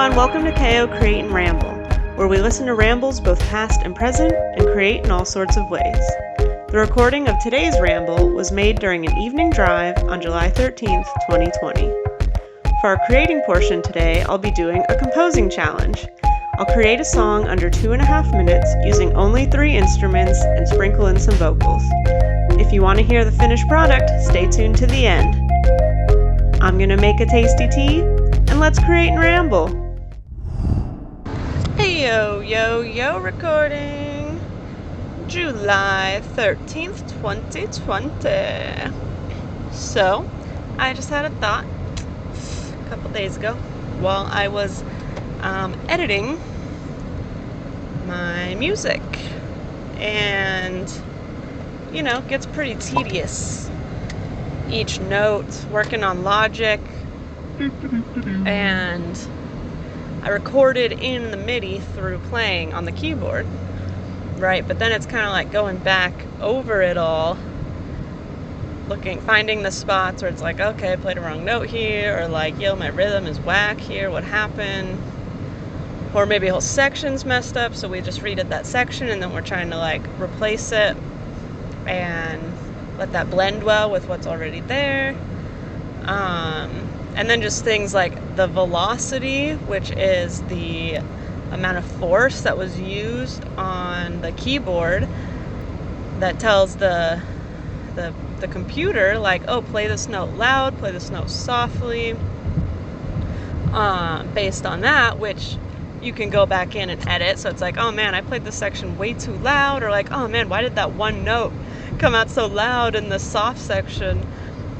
everyone, welcome to KO Create and Ramble, where we listen to rambles both past and present and create in all sorts of ways. The recording of today's ramble was made during an evening drive on July 13th, 2020. For our creating portion today, I'll be doing a composing challenge. I'll create a song under 2.5 minutes using only 3 instruments and sprinkle in some vocals. If you want to hear the finished product, stay tuned to the end. I'm gonna make a tasty tea, and let's create and ramble. Hey yo, recording July 13th, 2020. So, I just had a thought a couple days ago while I was editing my music, and it gets pretty tedious. Each note, working on Logic, and I recorded in the MIDI through playing on the keyboard, right? But then it's kind of like going back over it all, finding the spots where it's like, okay, I played a wrong note here, or like, yo, my rhythm is whack here, what happened? Or maybe a whole section's messed up, so we just redid that section, and then we're trying to like replace it and let that blend well with what's already there. And then just things like the velocity, which is the amount of force that was used on the keyboard that tells the computer, like, oh, play this note loud, play this note softly. Based on that, which you can go back in and edit. So it's like, oh man, I played this section way too loud, or like, oh man, why did that one note come out so loud in the soft section?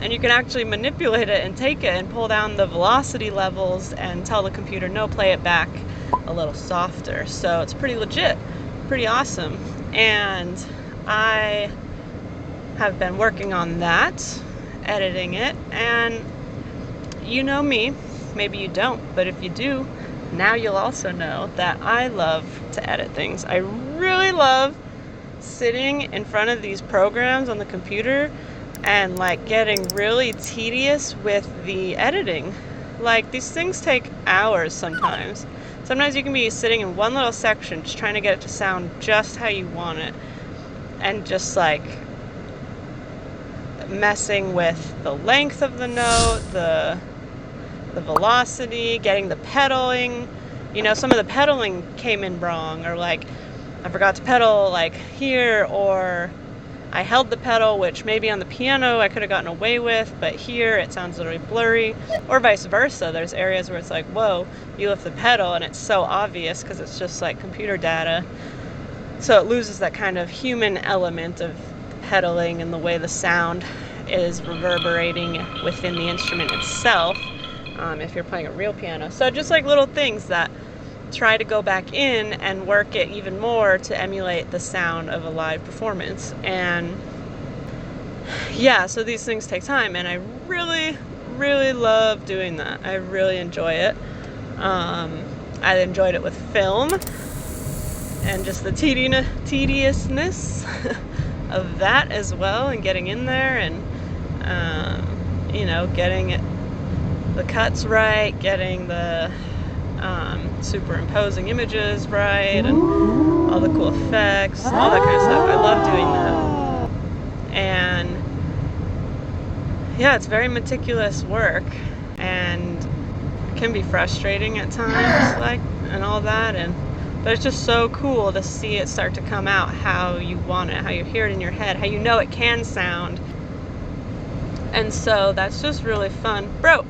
And you can actually manipulate it and take it and pull down the velocity levels and tell the computer, no, play it back a little softer. So it's pretty legit, pretty awesome. And I have been working on that, editing it, and you know me, maybe you don't, but if you do, now you'll also know that I love to edit things. I really love sitting in front of these programs on the computer and like getting really tedious with the editing. Like, these things take hours sometimes. Sometimes you can be sitting in one little section just trying to get it to sound just how you want it, and just like messing with the length of the note, the velocity, getting the pedaling. Some of the pedaling came in wrong, or like I forgot to pedal like here, or I held the pedal, which maybe on the piano I could have gotten away with, but here it sounds literally blurry, or vice versa. There's areas where it's like, whoa, you lift the pedal and it's so obvious because it's just like computer data. So it loses that kind of human element of pedaling and the way the sound is reverberating within the instrument itself. If you're playing a real piano. So just like little things that try to go back in and work it even more to emulate the sound of a live performance. And yeah, so these things take time, and I really, really love doing that. I really enjoy it. I enjoyed it with film, and just the tediousness of that as well, and getting in there and getting it, the cuts right, getting the superimposing images right, and all the cool effects, all that kind of stuff. I love doing that. And yeah, it's very meticulous work, and it can be frustrating at times, like, and all that, but it's just so cool to see it start to come out how you want it, how you hear it in your head, how you know it can sound. And so that's just really fun. Bro!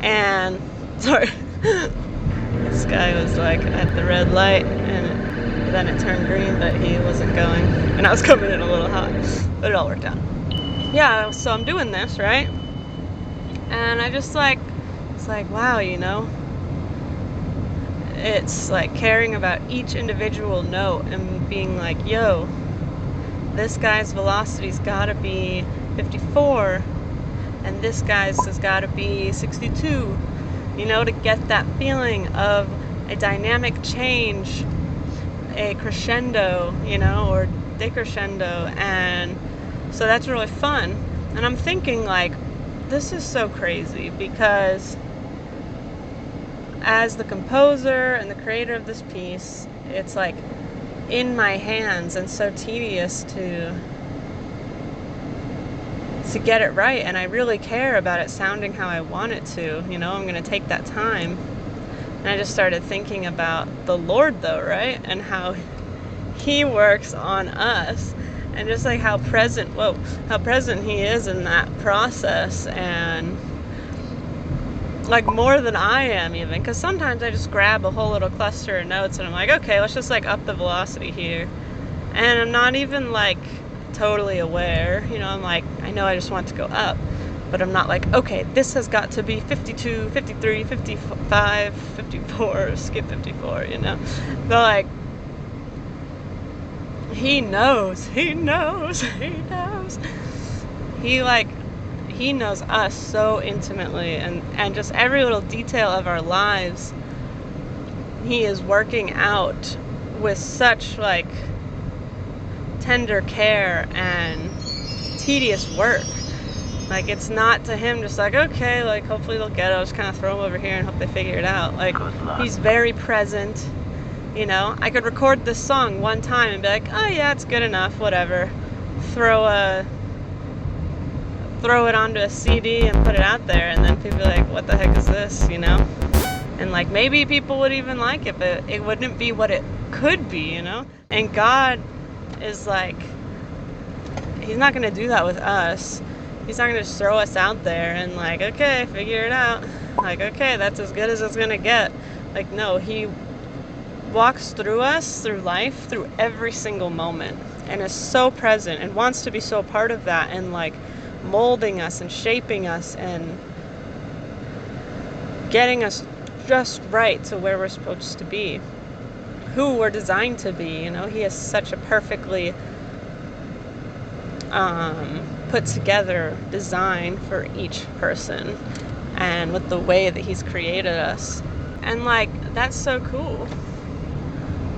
And sorry, this guy was like at the red light, and then it turned green, but he wasn't going, and I was coming in a little hot, but it all worked out. Yeah, so I'm doing this, right? And I just it's like, wow, it's like caring about each individual note and being like, yo, this guy's velocity's gotta be 54, and this guy's has got to be 62, to get that feeling of a dynamic change, a crescendo, or decrescendo. And so that's really fun. And I'm thinking, like, this is so crazy because as the composer and the creator of this piece, it's like in my hands and so tedious to get it right, and I really care about it sounding how I want it to. I'm going to take that time. And I just started thinking about the Lord, though, right? And how he works on us, and just like how present he is in that process, and like more than I am even, because sometimes I just grab a whole little cluster of notes and I'm like, okay, let's just like up the velocity here, and I'm not even like totally aware, I'm like, I know I just want to go up, but I'm not like, okay, this has got to be 52, 53, 55, 54, skip 54, but like, he knows, he knows us so intimately, and just every little detail of our lives he is working out with such like tender care and tedious work. Like, it's not to him just like, okay, like hopefully they'll get it, I'll just kind of throw them over here and hope they figure it out. Like, he's very present. I could record this song one time and be like, oh yeah, it's good enough, whatever, throw it onto a CD and put it out there, and then people be like, what the heck is this, and like maybe people would even like it, but it wouldn't be what it could be, and God is like, he's not going to do that with us. He's not going to just throw us out there and like, okay, figure it out, like, okay, that's as good as it's going to get. Like, no, he walks through us, through life, through every single moment, and is so present and wants to be so part of that, and like molding us and shaping us and getting us just right to where we're supposed to be, who we're designed to be. He has such a perfectly put together design for each person, and with the way that he's created us. And like, that's so cool,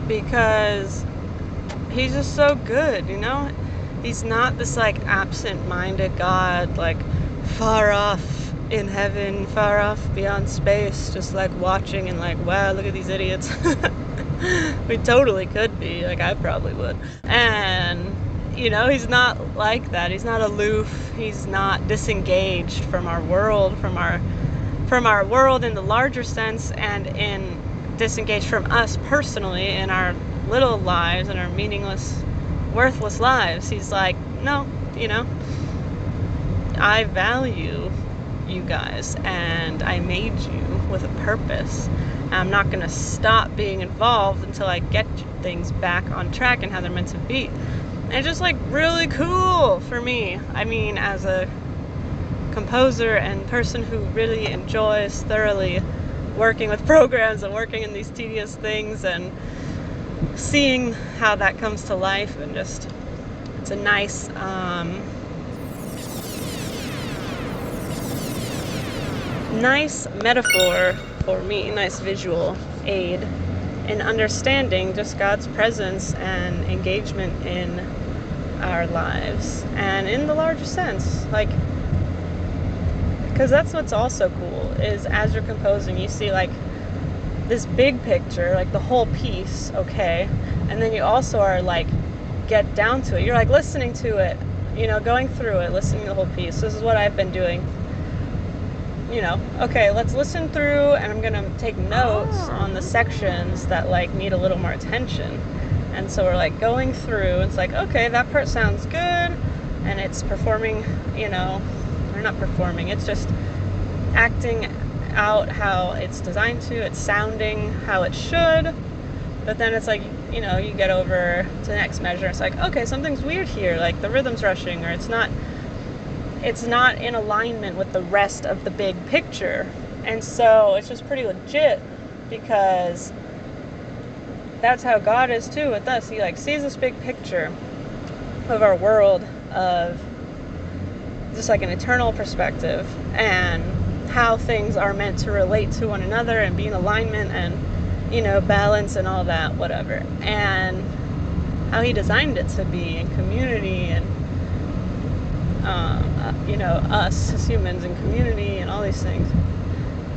because he's just so good, He's not this like absent-minded God, like far off in heaven, far off beyond space, just like watching and like, wow, look at these idiots. We totally could be, like I probably would. And he's not like that. He's not aloof. He's not disengaged from our world, from our world in the larger sense, and in disengaged from us personally in our little lives and our meaningless, worthless lives. He's like, no, I value you guys, and I made you with a purpose. I'm not going to stop being involved until I get things back on track and how they're meant to be. And it's just like really cool for me. I mean, as a composer and person who really enjoys thoroughly working with programs and working in these tedious things and seeing how that comes to life, and just, it's a nice metaphor for me, nice visual aid in understanding just God's presence and engagement in our lives, and in the larger sense, like, because that's what's also cool, is as you're composing, you see like this big picture, like the whole piece, okay, and then you also are like, get down to it, you're like listening to it, going through it, listening to the whole piece. This is what I've been doing, okay, let's listen through, and I'm gonna take notes on the sections that like need a little more attention. And so we're like going through, it's like, okay, that part sounds good, and it's performing, or not performing, it's just acting out how it's designed to, it's sounding how it should. But then it's like, you get over to the next measure, it's like, okay, something's weird here, like the rhythm's rushing, or it's not in alignment with the rest of the big picture. And so it's just pretty legit, because that's how God is too with us. He like sees this big picture of our world, of just like an eternal perspective, and how things are meant to relate to one another and be in alignment and, balance and all that, whatever. And how he designed it to be in community, and us as humans in community and all these things.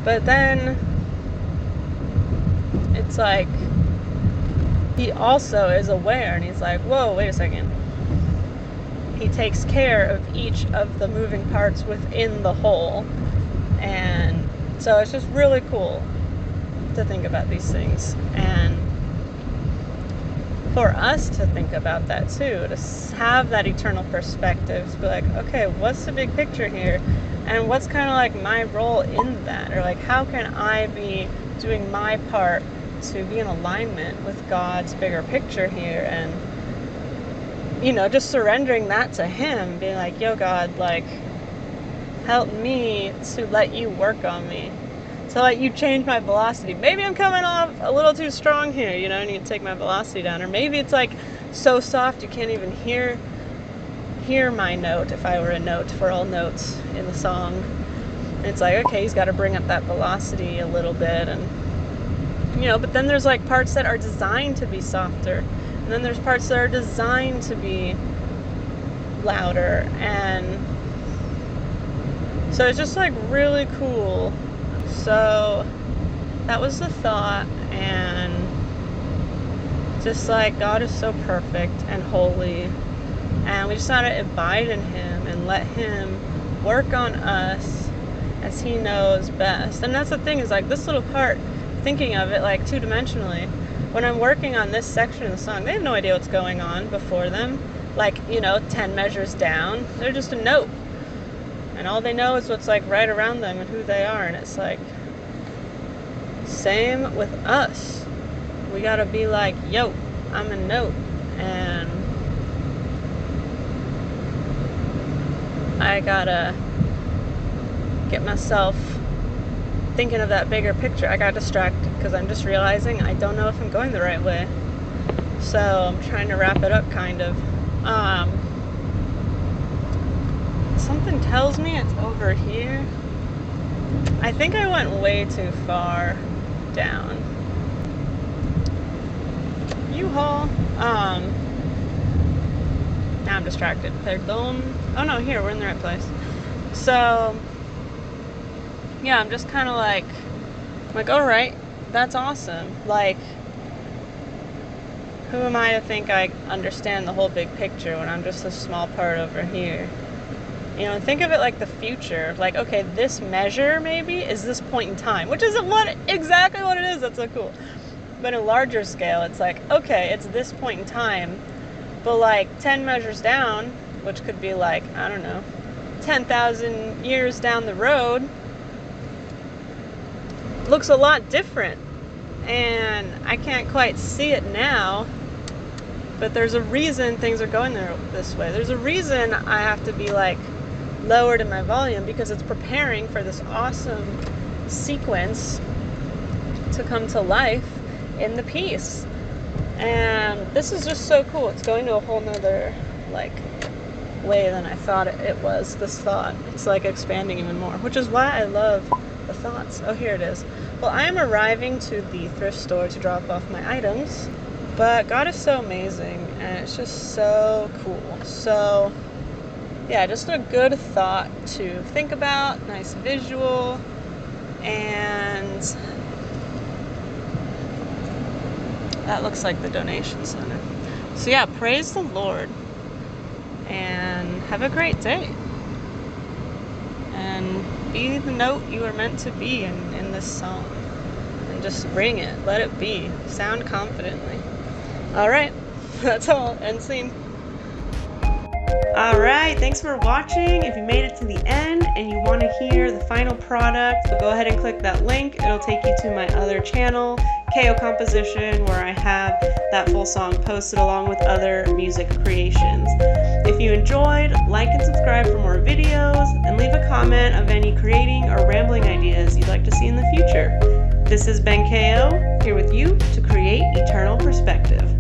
But then it's like he also is aware, and he's like, whoa, wait a second. He takes care of each of the moving parts within the whole. And so it's just really cool to think about these things, and for us to think about that too, to have that eternal perspective, to be like, okay, what's the big picture here, and what's kind of like my role in that, or like how can I be doing my part to be in alignment with God's bigger picture here, and just surrendering that to him, being like, yo God, like, help me to let you work on me, to let you change my velocity. Maybe I'm coming off a little too strong here, I need to take my velocity down. Or maybe it's like so soft you can't even hear my note, if I were a note for all notes in the song. And it's like, okay, he's got to bring up that velocity a little bit. And but then there's like parts that are designed to be softer, and then there's parts that are designed to be louder. And so it's just like really cool. So that was the thought, and just like God is so perfect and holy, and we just gotta abide in him and let him work on us as he knows best. And that's the thing, is like this little part, thinking of it like two-dimensionally, when I'm working on this section of the song, they have no idea what's going on before them. Like 10 measures down, they're just a note. And all they know is what's like right around them and who they are. And it's like, same with us. We gotta be like, yo, I'm a note. And I gotta get myself thinking of that bigger picture. I got distracted because I'm just realizing I don't know if I'm going the right way. So I'm trying to wrap it up kind of. Something tells me it's over here. I think I went way too far down. U-Haul. Now I'm distracted. Perdón. Oh no, here, we're in the right place. So, yeah, I'm just kind of like, alright, that's awesome. Like, who am I to think I understand the whole big picture when I'm just a small part over here? Think of it like the future. Like, okay, this measure maybe is this point in time, which isn't exactly what it is. That's so cool. But in a larger scale, it's like, okay, it's this point in time, but like 10 measures down, which could be like, I don't know, 10,000 years down the road, looks a lot different. And I can't quite see it now, but there's a reason things are going there this way. There's a reason I have to be like lowered in my volume, because it's preparing for this awesome sequence to come to life in the piece. And this is just so cool. It's going to a whole nother like way than I thought it was. This thought, it's like expanding even more, which is why I love the thoughts. Oh, here it is. Well, I am arriving to the thrift store to drop off my items, but God is so amazing, and it's just so cool. So yeah, just a good thought to think about, nice visual, and that looks like the donation center. So yeah, praise the Lord, and have a great day, and be the note you are meant to be in this song, and just ring it, let it be, sound confidently. Alright, that's all, end scene. Alright, thanks for watching. If you made it to the end and you want to hear the final product, go ahead and click that link. It'll take you to my other channel, KO Composition, where I have that full song posted along with other music creations. If you enjoyed, like and subscribe for more videos, and leave a comment of any creating or rambling ideas you'd like to see in the future. This has been KO, here with you to create eternal perspective.